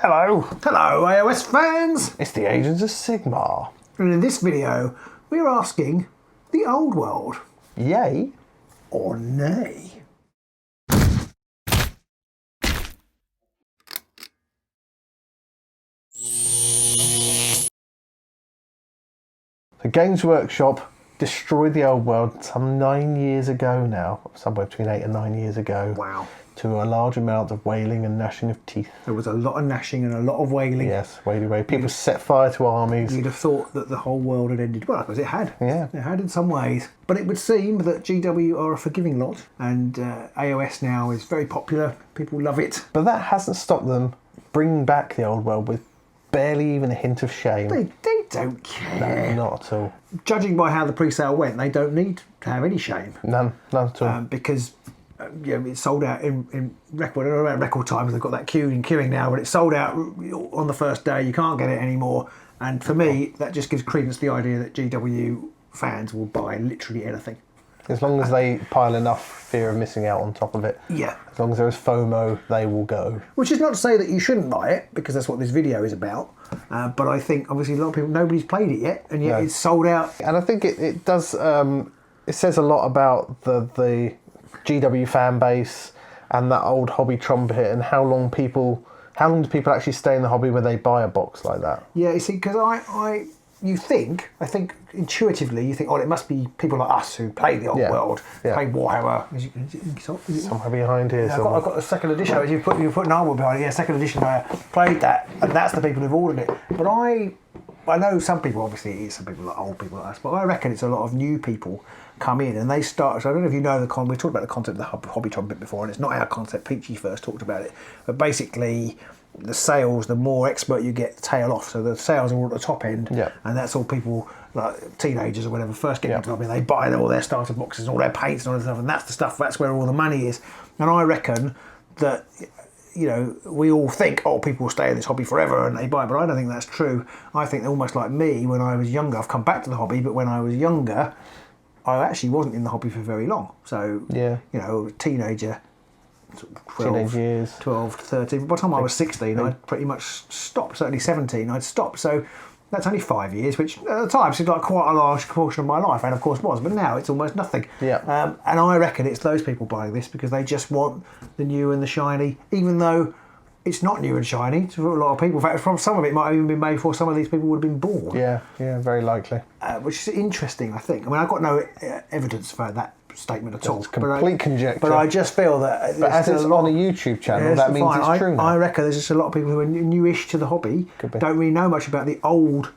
Hello. Hello, AOS fans! It's the Agents of Sigmar. And in this video, we're asking the old world. Yay or nay? The Games Workshop destroyed the old world some 9 years ago now, somewhere between 8 and 9 years ago. Wow. To a large amount of wailing and gnashing of teeth. There was a lot of gnashing and a lot of wailing. Yes, wailing. People set fire to armies. You'd have thought that the whole world had ended. Well, because it had. Yeah. It had in some ways. But it would seem that GW are a forgiving lot, and AOS now is very popular. People love it. But that hasn't stopped them bringing back the old world with barely even a hint of shame. They don't care. No, not at all. Judging by how the pre-sale went, they don't need to have any shame. None at all. Because it's sold out in record times. They've got that queuing now, but it's sold out on the first day. You can't get it anymore. And for me, that just gives credence to the idea that GW fans will buy literally anything. As long as they pile enough fear of missing out on top of it. Yeah. As long as there is FOMO, they will go. Which is not to say that you shouldn't buy it, because that's what this video is about. But I think, obviously, a lot of people, nobody's played it yet, and yet it's sold out. And I think it does, it says a lot about the GW fan base and that old hobby trumpet, and how long do people actually stay in the hobby when they buy a box like that? Yeah, you see, because I think intuitively, you think, oh, it must be people like us who play the old world, play Warhammer. Is it somewhere behind here. Yeah, I've got a second edition. You put an artwork behind it. Yeah, second edition. I played that, and that's the people who've ordered it. But I know some people. Obviously, it is some people like old people like us. But I reckon it's a lot of new people come in and they start. So I don't know if you know we talked about the concept of the hobby trumpet before, and it's not our concept. Peachy first talked about it, but basically, the sales, the more expert you get, tail off. So the sales are all at the top end, and that's all people like teenagers or whatever first get into the hobby. They buy all their starter boxes, all their paints and all that stuff, and that's the stuff. That's where all the money is. And I reckon that, you know, we all think, oh, people will stay in this hobby forever and they buy it, but I don't think that's true. I think almost like me when I was younger. I've come back to the hobby, but when I was younger, I actually wasn't in the hobby for very long. So you know, teenager. 12 to 13. By the time I was 16, I'd pretty much stopped. Certainly 17, I'd stopped. So that's only 5 years, which at the time seemed like quite a large proportion of my life, and of course was. But now it's almost nothing. Yeah. And I reckon it's those people buying this because they just want the new and the shiny, even though it's not new and shiny to a lot of people. In fact, from some of it might have even been made before some of these people would have been born. Yeah, very likely. Which is interesting, I think. I mean, I've got no evidence for that statement at all. It's complete conjecture. But I just feel that... But as it's on a YouTube channel, that means it's true now. I reckon there's just a lot of people who are newish to the hobby, don't really know much about the old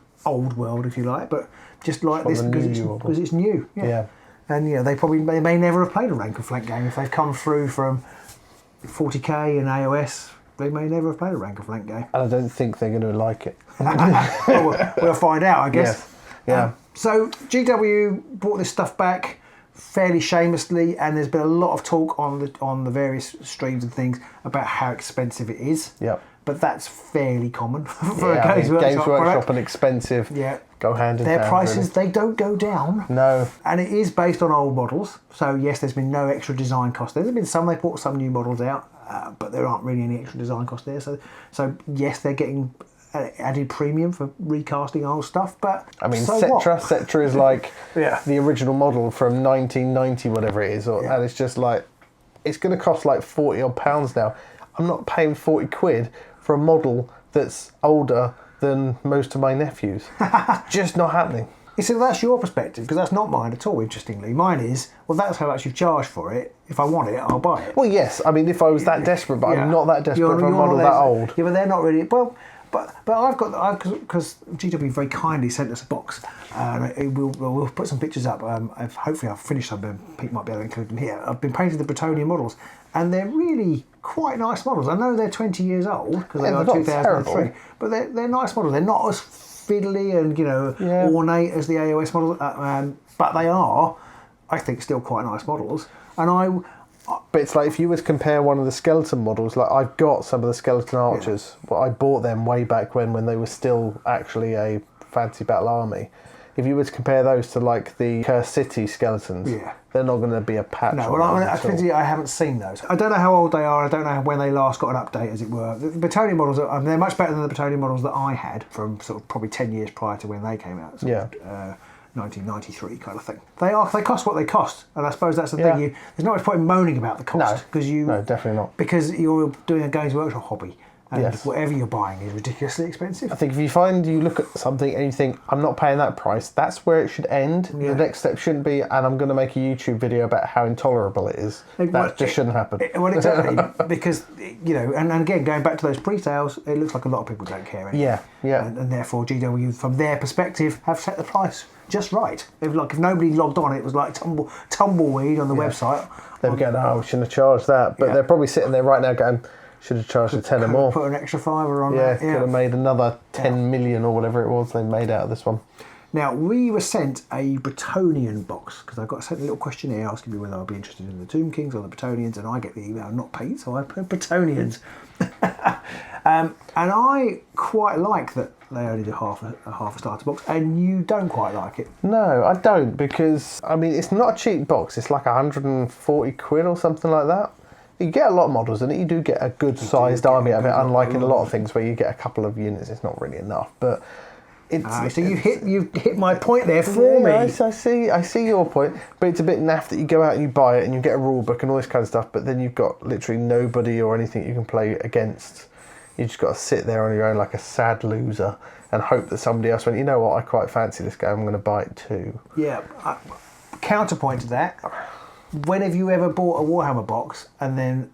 world, if you like, but just like this because it's new. Yeah. And, you know, they may never have played a rank and flank game. If they've come through from 40k and AOS, they may never have played a rank and flank game. And I don't think they're going to like it. Well, we'll find out, I guess. Yeah. So GW brought this stuff back fairly shamelessly, and there's been a lot of talk on the various streams and things about how expensive it is. Yep. But that's fairly common for a Games Workshop and expensive go hand in hand. Their prices, they don't go down. No. And it is based on old models. So yes, there's been no extra design cost. There's been they brought some new models out, but there aren't really any extra design cost there. So yes, they're getting added premium for recasting old stuff, but I mean, Cetra is like the original model from 1990, whatever it is, and it's just like, it's going to cost like £40 odd now. I'm not paying 40 quid for a model that's older than most of my nephews. It's just not happening. You see, that's your perspective, because that's not mine at all, interestingly. Mine is, well, that's how much you've charged for it. If I want it, I'll buy it. Well, yes, I mean, if I was that desperate, but I'm not that desperate for a model that old. Yeah, but they're not really... Well, but because GW very kindly sent us a box, and we'll put some pictures up. Hopefully I've finished them. Pete might be able to include them here. I've been painting the Bretonnian models, and they're really quite nice models. I know they're 20 years old because they are 2003, but they're nice models. They're not as fiddly and ornate as the AOS models, but they are, I think, still quite nice models. And But it's like if you were to compare one of the skeleton models, like I've got some of the skeleton archers, but I bought them way back when they were still actually a fantasy battle army. if you were to compare those to like the Cursed City skeletons, they're not going to be a patch. No, well, I haven't seen those. I don't know how old they are. I don't know when they last got an update, as it were. The Batonian models, they're much better than the Batonian models that I had from sort of probably 10 years prior to when they came out. 1993 kind of thing. They cost what they cost, and I suppose that's the thing. There's not much point in moaning about the cost no, definitely not, because you're doing a Games Workshop hobby, and whatever you're buying is ridiculously expensive. I think if you look at something and you think, I'm not paying that price, that's where it should end. The next step shouldn't be, and I'm going to make a YouTube video about how intolerable it is. That just shouldn't happen. Well, exactly, because and again, going back to those pre-sales, it looks like a lot of people don't care anymore. And therefore GW, from their perspective, have set the price just right. If nobody logged on, it was like tumbleweed on the website. They were going, we shouldn't have charged that, but they're probably sitting there right now going, should have charged a tenner more. Put an extra $5 on that. Could have made another 10 million or whatever it was they made out of this one. Now, we were sent a Bretonian box, because I got sent a little questionnaire asking me whether I'd be interested in the Tomb Kings or the Bretonians, and I get the email not paid, so I put Bretonians. And I quite like that they only do half a starter box, and you don't quite like it. No, I don't, because, I mean, it's not a cheap box. It's like 140 quid or something like that. You get a lot of models in it. You do get a good-sized army out of it, unlike in a lot of things where you get a couple of units. It's not really enough, but it's... so you've hit my point there for me. I see your point, but it's a bit naff that you go out and you buy it and you get a rule book and all this kind of stuff, but then you've got literally nobody or anything you can play against. You just got to sit there on your own like a sad loser and hope that somebody else went, you know what, I quite fancy this game, I'm going to buy it too. Yeah. Counterpoint to that, when have you ever bought a Warhammer box and then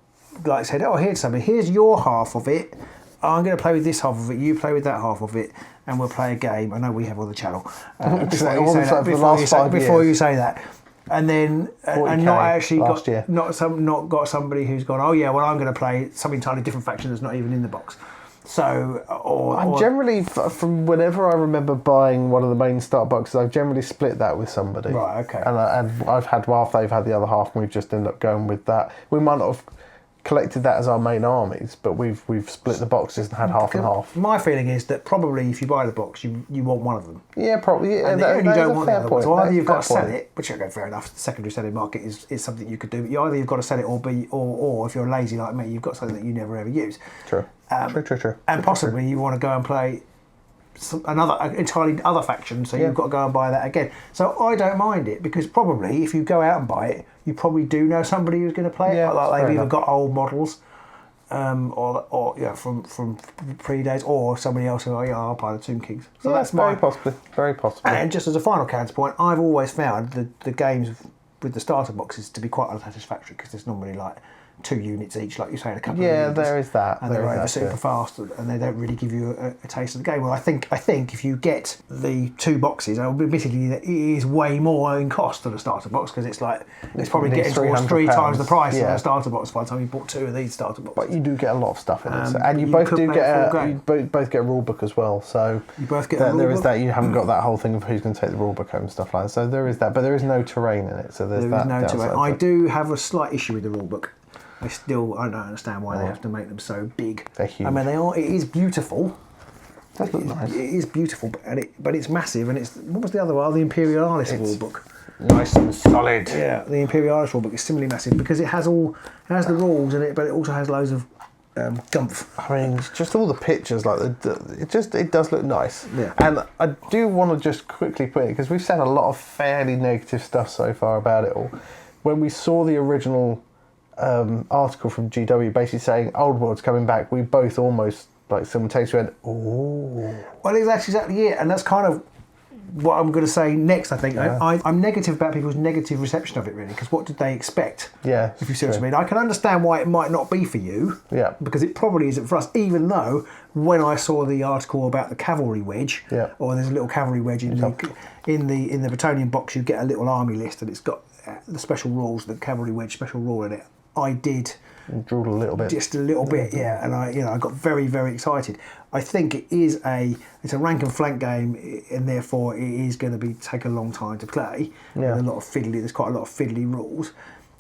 said, here's something, here's your half of it, I'm going to play with this half of it, you play with that half of it, and we'll play a game. I know we have on the channel. Before you say that. And then not got somebody who's gone, I'm going to play some entirely different faction that's not even in the box. So, I'm generally, from whenever I remember buying one of the main start boxes, I've generally split that with somebody. Right, okay. And I've had half, they've had the other half, and we've just ended up going with that. We might not have collected that as our main armies, but we've split the boxes and had half and half. My feeling is that probably if you buy the box, you want one of them. Yeah, probably. Yeah, and you don't want the other one. So either you've got to sell it, which okay, fair enough. The secondary selling market is something you could do. But either you've got to sell it, or if you're lazy like me, you've got something that you never ever use. True. True. And possibly you want to go and play another entirely other faction, so you've got to go and buy that again. So I don't mind it, because probably if you go out and buy it, you probably do know somebody who's going to play it. Like they've either got old models, or from pre-days, or somebody else who I'll buy the Tomb Kings. So that's very possibly. And just as a final counterpoint, I've always found the games with the starter boxes to be quite unsatisfactory, because there's normally like 2 units each, like you say, in a couple of units. There is that. And they're over super fast, and they don't really give you a taste of the game. Well, I think if you get the 2 boxes, admittedly, it is way more in cost than a starter box, because it's probably getting towards 3 times the price of a starter box by the time you bought 2 of these starter boxes. But you do get a lot of stuff in it, and you both get a rule book as well. So you both get a rule book? There is that. You haven't got that whole thing of who's going to take the rule book home and stuff like that. So there is that, but there is no terrain in it. So there is no terrain. I do have a slight issue with the rule book. I don't understand why they have to make them so big. They're huge. I mean, it is beautiful. It does look nice. It is beautiful, but it's massive. And what was the other one? The Imperialis rule book. Nice and solid. Yeah, the Imperialis rule book is similarly massive, because it has the rules in it, but it also has loads of gumph. I mean, just all the pictures, like it does look nice. Yeah. And I do want to just quickly put it, because we've said a lot of fairly negative stuff so far about it all. When we saw the original article from GW basically saying Old World's coming back, we both almost simultaneously went, ooh. Well, that's exactly it, and that's kind of what I'm going to say next. I think I'm negative about people's negative reception of it, really, because what did they expect? Yeah, if you see what I mean. I can understand why it might not be for you. Yeah, because it probably isn't for us. Even though when I saw the article about the cavalry wedge, or there's a little cavalry wedge in the Bretonian box, you get a little army list, and it's got the special rules, the cavalry wedge special rule in it. I did drooled a little bit, just a little bit, and I got very, very excited. I think it's a rank and flank game, and therefore it is going to take a long time to play. Yeah, there's quite a lot of fiddly rules,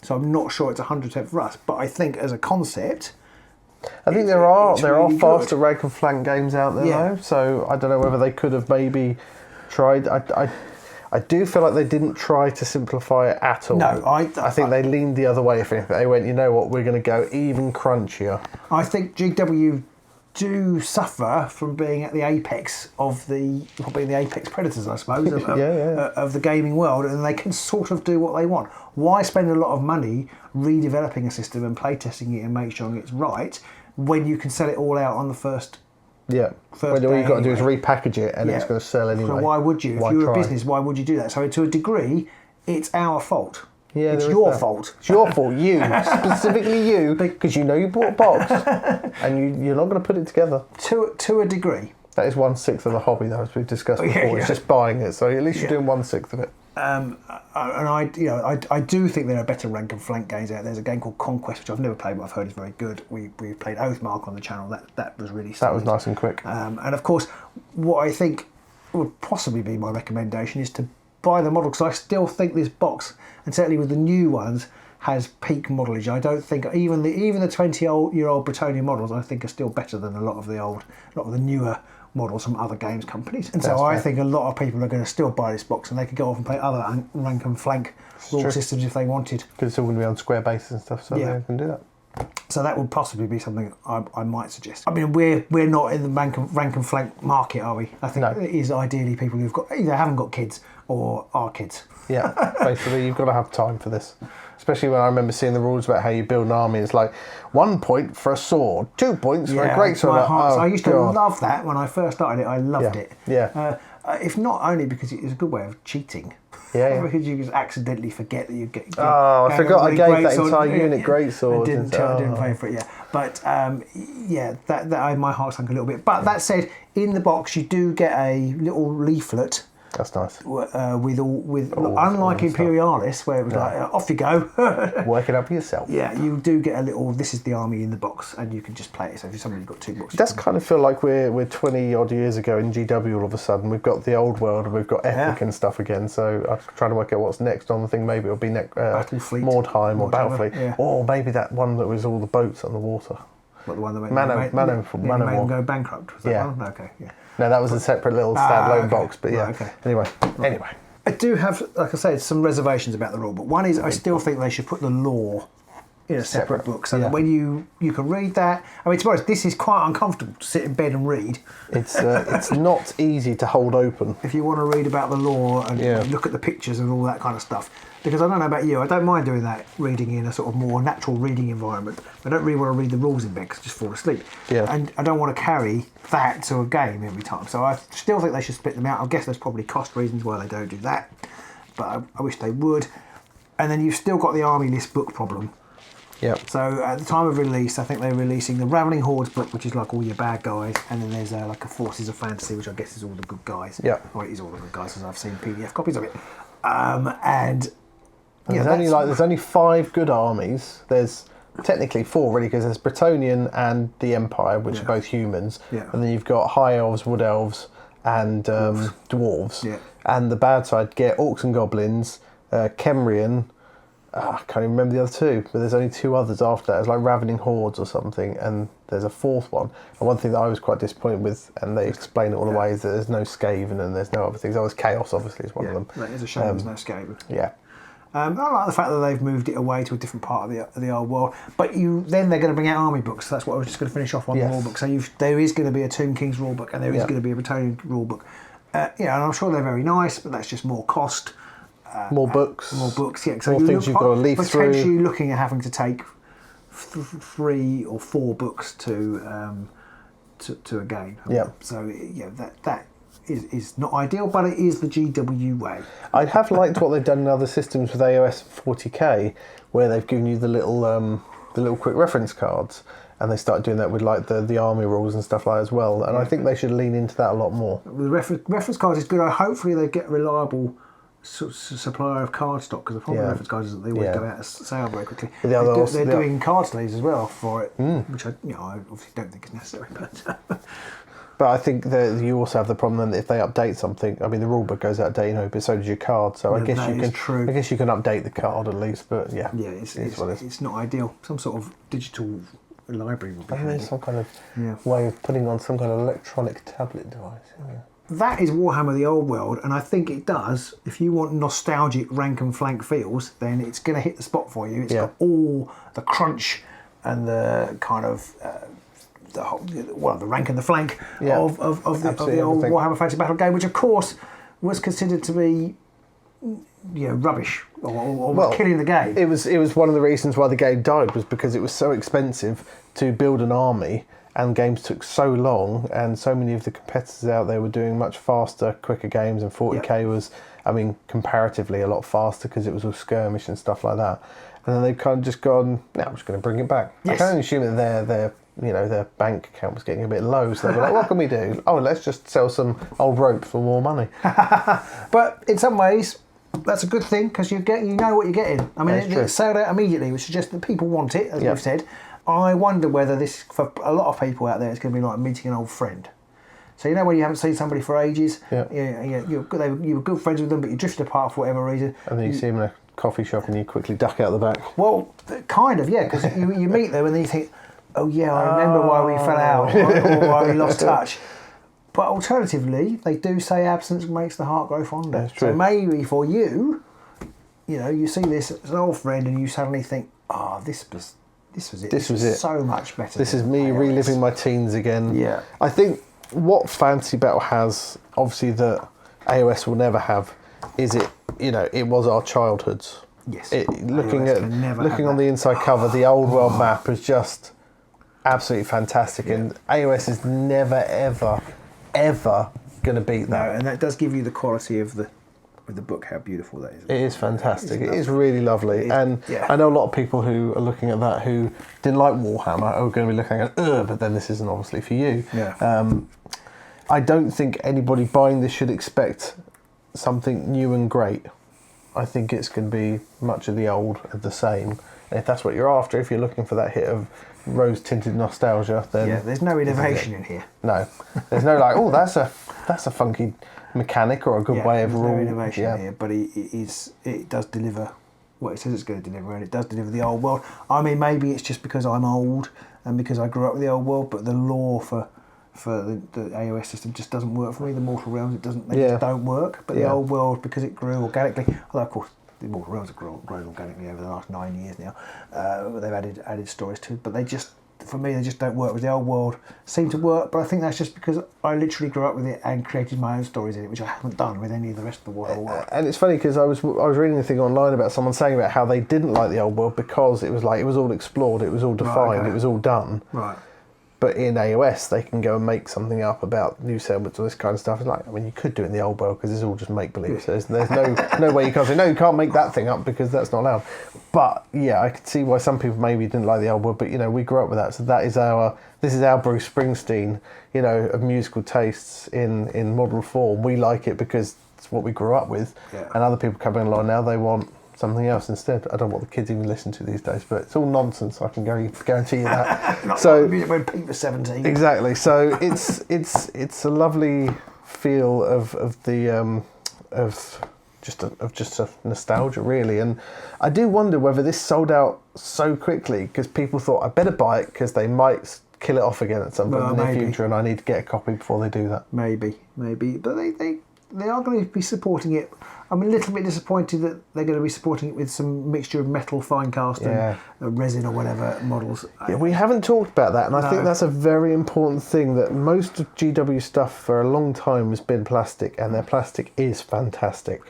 so I'm not sure it's 100% for us. But I think as a concept, I think there are faster rank and flank games out there though. So I don't know whether they could have maybe tried. I do feel like they didn't try to simplify it at all. No, I think they leaned the other way. If anything, they went, you know what, we're going to go even crunchier. I think GW do suffer from being at the apex of being the apex predators, I suppose, of the gaming world, and they can sort of do what they want. Why spend a lot of money redeveloping a system and playtesting it and make sure it's right when you can sell it all out on the first? Yeah. All you've got to do is repackage it, and it's going to sell anyway. So why would you? If you were a business, why would you do that? So to a degree, it's our fault. Yeah, it's your fault. It's your fault, you. Specifically you, because you know you bought a box and you're not going to put it together. To a degree. That is 1/6 of the hobby, though, as we've discussed before. It's just buying it, so at least you're doing 1/6 of it. And I do think there are better rank and flank games out there. There's a game called Conquest, which I've never played, but I've heard is very good. We played Oathmark on the channel. That was really solid. That was nice and quick. And of course, what I think would possibly be my recommendation is to buy the model, because I still think this box, and certainly with the new ones, has peak modelage. I don't think even the 20-year-old Bretonnian models I think are still better than a lot of the newer models from other games companies. And so I think a lot of people are going to still buy this box, and they could go off and play other rank and flank rule systems if they wanted. Because it's all going to be on square bases and stuff, so they can do that. So that would possibly be something I might suggest. I mean, we're not in the rank and flank market, are we? I think it is ideally people who've got either haven't got kids or are kids. Yeah, basically you've got to have time for this. Especially when I remember seeing the rules about how you build an army. It's like 1 point for a sword, 2 points for a greatsword. I used to love that when I first started it. I loved it. Yeah. If not only because it was a good way of cheating. Yeah. Because you just accidentally forget that you get. I forgot I gave that entire unit greatsword. I didn't pay for it. Yeah, but that my heart sunk a little bit. But that said, in the box you do get a little leaflet. That's nice. Unlike Imperialis, where it was like off you go, work it up yourself. Yeah, you do get a little. This is the army in the box, and you can just play it. So if somebody's got 2 boxes, it does kind of feel like we're 20 odd years ago in GW. All of a sudden, we've got the old world and we've got Epic and stuff again. So I'm trying to work out what's next on the thing. Maybe it'll be Battlefleet, Mordheim or Battlefleet, or maybe that one that was all the boats on the water. What, the one that made them go bankrupt? Was that one? Okay, yeah. No, that was a separate little standalone box, but yeah. Anyway. I do have, like I said, some reservations about the rule book. One is I still think they should put the lore in a separate book, so that when you can read that. I mean, to be honest, this is quite uncomfortable to sit in bed and read. It's not easy to hold open. If you want to read about the lore and look at the pictures and all that kind of stuff. Because I don't know about you, I don't mind doing that, reading in a sort of more natural reading environment. I don't really want to read the rules in bed because I just fall asleep. Yeah. And I don't want to carry that to a game every time. So I still think they should split them out. I guess there's probably cost reasons why they don't do that. But I wish they would. And then you've still got the army list book problem. Yeah. So at the time of release, I think they're releasing the Ravening Hordes book, which is like all your bad guys, and then there's like a Forces of Fantasy, which I guess is all the good guys. Yeah. Or it is all the good guys, because I've seen PDF copies of it. And there's only 5 good armies. There's technically 4 really, because there's Bretonnian and the Empire, which are both humans. Yeah. And then you've got High Elves, Wood Elves, and Dwarves. Yeah. And the bad side get Orcs and Goblins, Kemrian. I can't even remember the other 2, but there's only 2 others after that. It's like Ravening Hordes or something, and there's a 4th one. And one thing that I was quite disappointed with, and they explain it all the way, is that there's no Skaven and there's no other things. Oh, it's Chaos, obviously, is one of them. That is a shame there's no Skaven. Yeah. I like the fact that they've moved it away to a different part of the old world. But then they're going to bring out army books. That's what I was just going to finish off on the rule book. So there is going to be a Tomb King's rule book, and there is going to be a Bretonnian rule book. And I'm sure they're very nice, but that's just more cost. More books, yeah. So more things you've got to leaf through. Potentially looking at having to take 3 or 4 books to a game. Yeah. So that is not ideal, but it is the GW way. I have liked what they've done in other systems with AOS 40k, where they've given you the little quick reference cards, and they started doing that with like the army rules and stuff like that as well. And I think they should lean into that a lot more. The reference cards is good. Hopefully they get a reliable supplier of card stock, because the problem with reference cards is that they always go out of sale very quickly. They're doing card slaves as well for it, which I obviously don't think is necessary. But I think that you also have the problem that if they update something, I mean the rulebook goes out of date, but so does your card. So I guess you can. True. I guess you can update the card at least, but it's not ideal. Some sort of digital library would be handy. There's some kind of way of putting on some kind of electronic tablet device. that is Warhammer The Old World, and I think it does. If you want nostalgic rank and flank feels, then it's going to hit the spot for you. It's got all the crunch and the kind of the rank and the flank of the old Warhammer Fantasy Battle game, which of course was considered to be rubbish or killing the game. It was one of the reasons why the game died, was because it was so expensive to build an army. And games took so long, and so many of the competitors out there were doing much faster, quicker games, and 40k was, comparatively a lot faster because it was all skirmish and stuff like that. And then they've kind of just gone, no, I'm just going to bring it back. Yes. I can only assume that their bank account was getting a bit low, so they were like, what can we do? Oh, let's just sell some old rope for more money. But in some ways, that's a good thing, because you know what you're getting. I mean, it sold out immediately, which suggests that people want it, as we've said. I wonder whether this, for a lot of people out there, it's going to be like meeting an old friend. So when you haven't seen somebody for ages, you were good friends with them, but you drifted apart for whatever reason. And then you see them in a coffee shop and you quickly duck out the back. Well, kind of, yeah, because you meet them and then you think, oh yeah, I remember why we fell out or why we lost touch. But alternatively, they do say absence makes the heart grow fonder. That's true. So maybe for you, you see this as an old friend and you suddenly think, this was it. This was it. So much better. This is me reliving my teens again. Yeah. I think what Fantasy Battle has, obviously, that AOS will never have, is it was our childhoods. Yes. Looking on the inside cover, the Old World map is just absolutely fantastic, and AOS is never, ever, ever going to beat that. No, and that does give you the quality of the book, how beautiful that is. It is fantastic. It is really lovely. And I know a lot of people who are looking at that who didn't like Warhammer are going to be looking at, but then this isn't obviously for you. Yeah. I don't think anybody buying this should expect something new and great. I think it's going to be much of the old and the same. And if that's what you're after, if you're looking for that hit of rose-tinted nostalgia, then... there's no innovation in here. No. There's no that's a funky mechanic or a good way of rule. There's no innovation here, but it does deliver what it says it's going to deliver, and it does deliver the Old World. I mean, maybe it's just because I'm old and because I grew up with the Old World, but the lore for the AOS system just doesn't work for me. The Mortal Realms, they just don't work. But the Old World, because it grew organically, although of course the Mortal Realms have grown organically over the last 9 years now. They've added stories to it, but for me, they just don't work. With the Old World seem to work, but I think that's just because I literally grew up with it and created my own stories in it, which I haven't done with any of the rest of the world. And it's funny because I was reading a thing online about someone saying about how they didn't like the Old World because it was all explored, it was all defined, it was all done. Right. But in AOS, they can go and make something up about new settlements or this kind of stuff. It's like, you could do it in the Old World because it's all just make-believe. So there's no way you can't say, no, you can't make that thing up because that's not allowed. But, I could see why some people maybe didn't like the Old World. But, we grew up with that. So this is our Bruce Springsteen, of musical tastes in model form. We like it because it's what we grew up with. Yeah. And other people coming along now, they want something else instead. I don't know what the kids even listen to these days, but it's all nonsense. I can guarantee you that. So when Pete was 17. Exactly. So it's a lovely feel of just a nostalgia, really. And I do wonder whether this sold out so quickly because people thought I better buy it because they might kill it off again at some point in the near future, and I need to get a copy before they do that. Maybe, but they are going to be supporting it. I'm a little bit disappointed that they're going to be supporting it with some mixture of metal, fine cast, and resin or whatever models. Yeah, we haven't talked about that, and I think that's a very important thing, that most of GW stuff for a long time has been plastic, and their plastic is fantastic.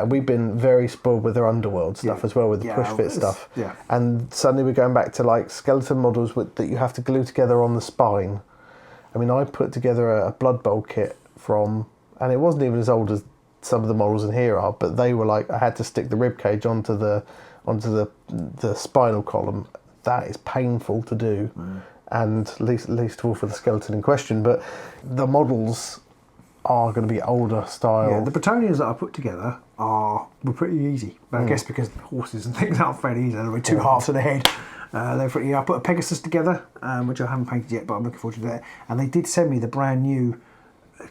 We've been very spoiled with their Underworld stuff as well, with the push-fit stuff. Yeah. And suddenly we're going back to skeleton models that you have to glue together on the spine. I mean, I put together a Blood Bowl kit and it wasn't even as old as some of the models in here are, but they were I had to stick the rib cage onto the spinal column. That is painful to do, and least of all for the skeleton in question. But the models are going to be older style. Yeah, the Bretonians that I put together were pretty easy, but I guess because horses and things aren't very easy. There were two halves of the head. They're pretty. I put a Pegasus together, which I haven't painted yet, but I'm looking forward to that. And they did send me the brand new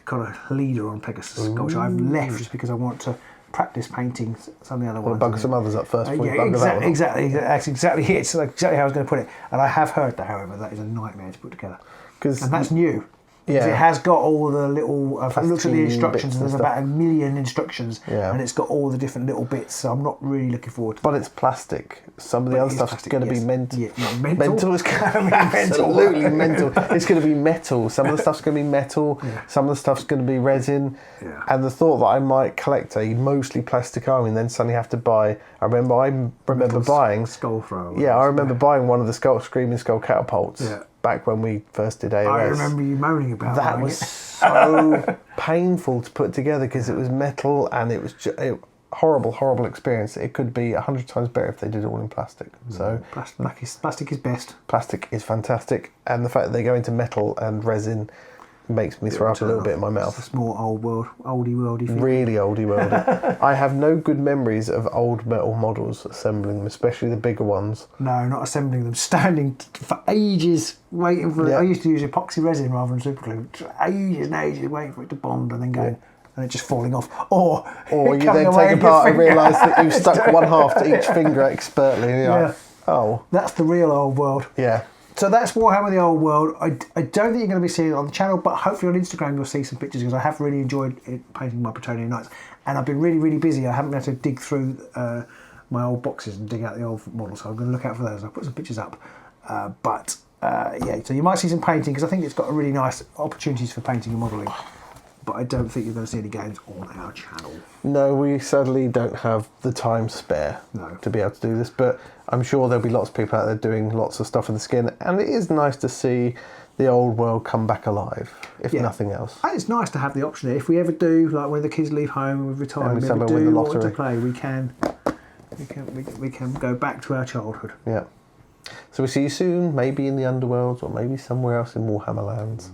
kind of leader on Pegasus, which I've left just because I want to practice painting some of the other ones. Bug some others up first. Exactly. That's exactly it. It's exactly how I was going to put it. And I have heard that, however, that is a nightmare to put together. And that's new. 'Cause Yeah. it has got all the little. I've looked at the Plasticky instructions, bits and there's and about 1,000,000 instructions, Yeah. and it's got all the different little bits. So I'm not really looking forward to. But it's plastic. Some of the But other it is stuff's plastic, going to be yes. mental. Yeah, not mental. Mental is going to be Mental. absolutely mental. It's going to be metal. Some of the stuff's going to be metal. Yeah. Some of the stuff's going to be resin. Yeah. And the thought that I might collect a mostly plastic army and then suddenly have to buy. I remember buying. Skull throw. Yeah, I remember buying one of the Screaming Skull catapults Yeah. back when we first did AOS. I remember you moaning about That buying was it. so painful to put together because it was metal and it was horrible experience. It could be 100 times better if they did it all in plastic. So Plastic is best. plastic is fantastic, and the fact that they go into metal and resin makes me throw up a little bit in my mouth. It's more oldie worldy thing. Really oldie worldy. I have no good memories of old metal models assembling them, especially the bigger ones. No, not assembling them. Standing for ages waiting for. Yeah. I used to use epoxy resin rather than super glue. Ages and ages waiting for it to bond and then go. And it just falling off. Or you coming then away take with your apart and finger. realise that you've stuck one half to each finger expertly. And you're like, oh. That's the real old world. Yeah. So that's Warhammer The Old World. I don't think you're going to be seeing it on the channel, but hopefully on Instagram you'll see some pictures because I have really enjoyed painting my Bretonnian Knights. And I've been really, really busy. I haven't been able to dig through my old boxes and dig out the old models, so I'm going to look out for those. I'll put some pictures up. Yeah, so you might see some painting because I think it's got a really nice opportunities for painting and modelling. But I don't think you're going to see any games on our channel. No, we sadly don't have the time spare to be able to do this, but I'm sure there'll be lots of people out there doing lots of stuff in the skin, and it is nice to see the old world come back alive, if nothing else. And it's nice to have the option there. If we ever do, like when the kids leave home and we've retired, And we we ever win the do want to lottery. play, we can go back to our childhood. Yeah. So we'll see you soon, maybe in the underworld or maybe somewhere else in Warhammer lands.